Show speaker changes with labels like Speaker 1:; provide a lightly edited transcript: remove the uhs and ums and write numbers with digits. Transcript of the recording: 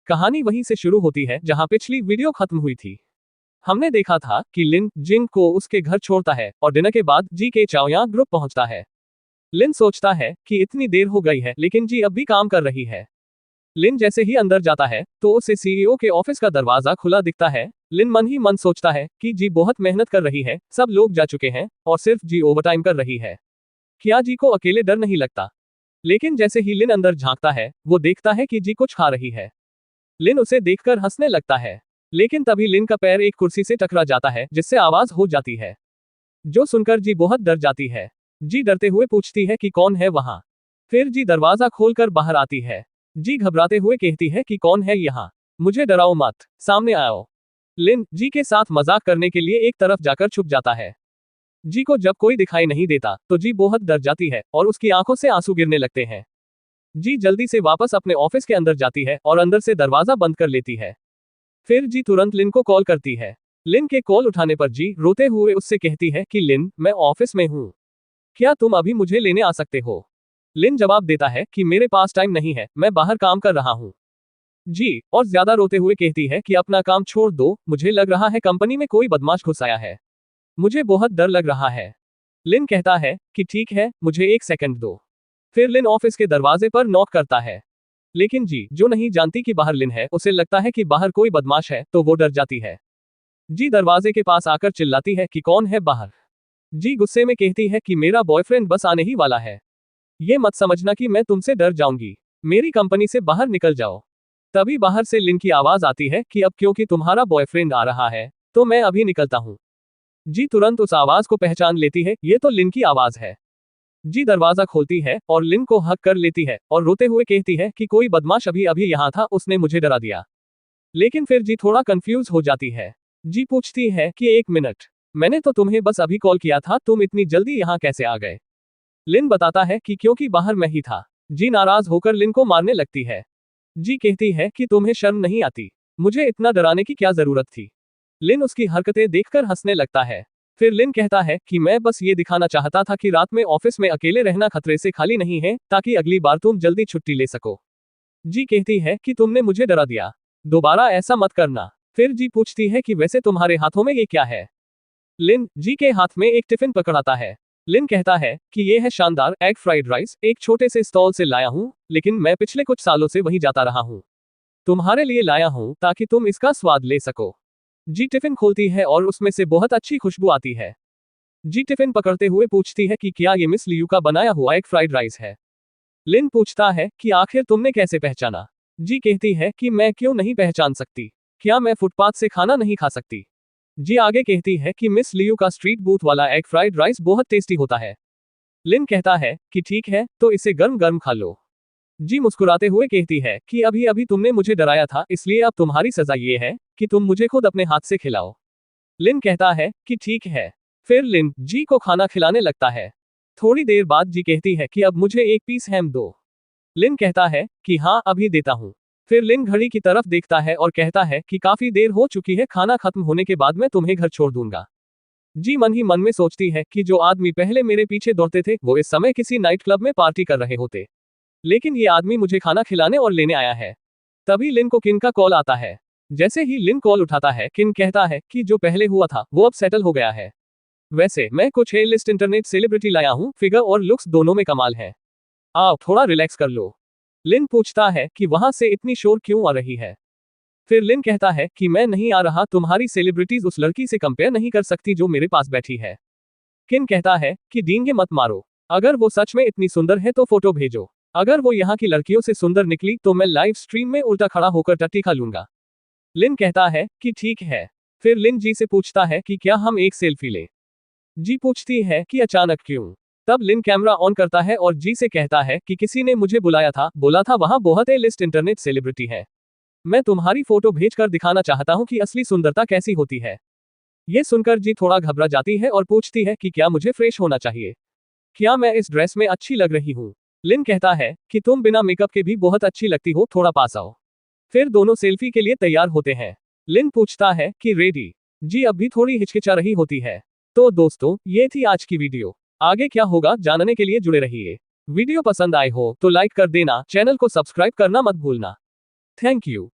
Speaker 1: कहानी वहीं से शुरू होती है जहां पिछली वीडियो खत्म हुई थी। हमने देखा था कि लिन जिंग को उसके घर छोड़ता है और डिनर के बाद जी के चाओयां ग्रुप पहुंचता है। लिन सोचता है कि इतनी देर हो गई है लेकिन जी अब भी काम कर रही है। लिन जैसे ही अंदर जाता है तो उसे सीईओ के ऑफिस का दरवाजा खुला दिखता है। लिन मन ही मन सोचता है कि जी बहुत मेहनत कर रही है, सब लोग जा चुके हैं और सिर्फ जी ओवरटाइम कर रही है। क्या जी को अकेले डर नहीं लगता? लेकिन जैसे ही लिन अंदर झांकता है वो देखता है कि जी कुछ खा रही है। लिन उसे देखकर हंसने लगता है, लेकिन तभी लिन का पैर एक कुर्सी से टकरा जाता है जिससे आवाज हो जाती है, जो सुनकर जी बहुत डर जाती है। जी डरते हुए पूछती है कि कौन है वहां। फिर जी दरवाजा खोलकर बाहर आती है। जी घबराते हुए कहती है कि कौन है यहाँ, मुझे डराओ मत, सामने आओ। लिन जी के साथ मजाक करने के लिए एक तरफ जाकर छुप जाता है। जी को जब कोई दिखाई नहीं देता तो जी बहुत डर जाती है और उसकी आंखों से आंसू गिरने लगते हैं। जी जल्दी से वापस अपने ऑफिस के अंदर जाती है और अंदर से दरवाजा बंद कर लेती है। फिर जी तुरंत लिन को कॉल करती है। लिन के कॉल उठाने पर जी रोते हुए उससे कहती है कि लिन, मैं ऑफिस में हूँ, क्या तुम अभी मुझे लेने आ सकते हो? लिन जवाब देता है कि मेरे पास टाइम नहीं है, मैं बाहर काम कर रहा हूँ। जी और ज्यादा रोते हुए कहती है कि अपना काम छोड़ दो, मुझे लग रहा है कंपनी में कोई बदमाश घुस आया है, मुझे बहुत डर लग रहा है। लिन कहता है कि ठीक है, मुझे 1 सेकंड दो। फिर लिन ऑफिस के दरवाजे पर नॉक करता है, लेकिन जी जो नहीं जानती कि बाहर लिन है, उसे लगता है कि बाहर कोई बदमाश है तो वो डर जाती है। जी दरवाजे के पास आकर चिल्लाती है कि कौन है बाहर। जी गुस्से में कहती है कि मेरा बॉयफ्रेंड बस आने ही वाला है, ये मत समझना कि मैं तुमसे डर जाऊंगी, मेरी कंपनी से बाहर निकल जाओ। तभी बाहर से लिन की आवाज आती है कि अब क्योंकि तुम्हारा बॉयफ्रेंड आ रहा है तो मैं अभी निकलता हूँ। जी तुरंत उस आवाज को पहचान लेती है, ये तो लिन की आवाज है। जी दरवाजा खोलती है और लिन को हक कर लेती है और रोते हुए कहती है कि कोई बदमाश अभी अभी यहाँ था, उसने मुझे डरा दिया। लेकिन फिर जी थोड़ा कंफ्यूज हो जाती है। जी पूछती है कि 1 मिनट, मैंने तो तुम्हें बस अभी कॉल किया था, तुम इतनी जल्दी यहाँ कैसे आ गए? लिन बताता है कि क्योंकि बाहर मैं ही था। जी नाराज होकर लिन को मारने लगती है। जी कहती है कि तुम्हें शर्म नहीं आती, मुझे इतना डराने की क्या जरूरत थी? लिन उसकी हरकतें देखकर हंसने लगता है। फिर लिन कहता है कि मैं बस ये दिखाना चाहता था कि रात में ऑफिस में अकेले रहना खतरे से खाली नहीं है, ताकि अगली बार तुम जल्दी छुट्टी ले सको। जी कहती है कि तुमने मुझे डरा दिया, दोबारा ऐसा मत करना। फिर जी पूछती है कि वैसे तुम्हारे हाथों में ये क्या है? लिन जी के हाथ में एक टिफिन पकड़ाता है। लिन कहता है कि ये है शानदार एग फ्राइड राइस, एक छोटे से स्टॉल से लाया हूँ, लेकिन मैं पिछले कुछ सालों से वहीं जाता रहा हूँ। तुम्हारे लिए लाया हूँ ताकि तुम इसका स्वाद ले सको। जी टिफिन खोलती है और उसमें से बहुत अच्छी खुशबू आती है। जी टिफिन पकड़ते हुए पूछती है कि क्या ये मिस लियू का बनाया हुआ एग फ्राइड राइस है? लिन पूछता है कि आखिर तुमने कैसे पहचाना? जी कहती है कि मैं क्यों नहीं पहचान सकती, क्या मैं फुटपाथ से खाना नहीं खा सकती? जी आगे कहती है कि मिस लियू का स्ट्रीट बूथ वाला एग फ्राइड राइस बहुत टेस्टी होता है। लिन कहता है कि ठीक है, तो इसे गर्म गर्म खा लो। जी मुस्कुराते हुए कहती है कि अभी अभी तुमने मुझे डराया था, इसलिए अब तुम्हारी सजा ये है कि तुम मुझे खुद अपने हाथ से खिलाओ। लिन कहता है कि ठीक है। फिर लिन जी को खाना खिलाने लगता है। थोड़ी देर बाद जी कहती है कि अब मुझे एक पीस हैम दो। लिन कहता है कि हाँ अभी देता हूँ। फिर लिन घड़ी की तरफ देखता है और कहता है कि काफी देर हो चुकी है, खाना खत्म होने के बाद मैं तुम्हें घर छोड़ दूंगा। जी मन ही मन में सोचती है कि जो आदमी पहले मेरे पीछे दौड़ते थे वो इस समय किसी नाइट क्लब में पार्टी कर रहे होते, लेकिन ये आदमी मुझे खाना खिलाने और लेने आया है। तभी लिन को किन का कॉल आता है। जैसे ही लिन कॉल उठाता है, किन कहता है कि जो पहले हुआ था वो अब सेटल हो गया है। वैसे मैं कुछ ए लिस्ट इंटरनेट सेलिब्रिटी लाया हूँ, फिगर और लुक्स दोनों में कमाल है, आओ थोड़ा रिलैक्स कर लो। लिन पूछता है कि वहां से इतनी शोर क्यों आ रही है? फिर लिन कहता है कि मैं नहीं आ रहा, तुम्हारी सेलिब्रिटीज उस लड़की से कंपेयर नहीं कर सकती जो मेरे पास बैठी है। किन कहता है कि डींगे मत मारो, अगर वो सच में इतनी सुंदर है तो फोटो भेजो, अगर वो यहाँ की लड़कियों से सुंदर निकली तो मैं लाइव स्ट्रीम में उल्टा खड़ा होकर टट्टी खा लूंगा। लिन कहता है कि ठीक है। फिर लिन जी से पूछता है कि क्या हम एक सेल्फी ले? जी पूछती है कि अचानक क्यों? तब लिन कैमरा ऑन करता है और जी से कहता है कि किसी ने मुझे बुलाया था, बोला था वहां बहुत ए लिस्ट इंटरनेट सेलिब्रिटी है, मैं तुम्हारी फोटो भेजकर दिखाना चाहता हूं कि असली सुंदरता कैसी होती है। ये सुनकर जी थोड़ा घबरा जाती है और पूछती है कि क्या मुझे फ्रेश होना चाहिए, क्या मैं इस ड्रेस में अच्छी लग रही हूँ? लिन कहता है कि तुम बिना मेकअप के भी बहुत अच्छी लगती हो, थोड़ा पास आओ। फिर दोनों सेल्फी के लिए तैयार होते हैं। लिन पूछता है कि रेडी? जी अब भी थोड़ी हिचकिचा रही होती है। तो दोस्तों ये थी आज की वीडियो, आगे क्या होगा जानने के लिए जुड़े रहिए। वीडियो पसंद आए हो तो लाइक कर देना, चैनल को सब्सक्राइब करना मत भूलना। Thank you.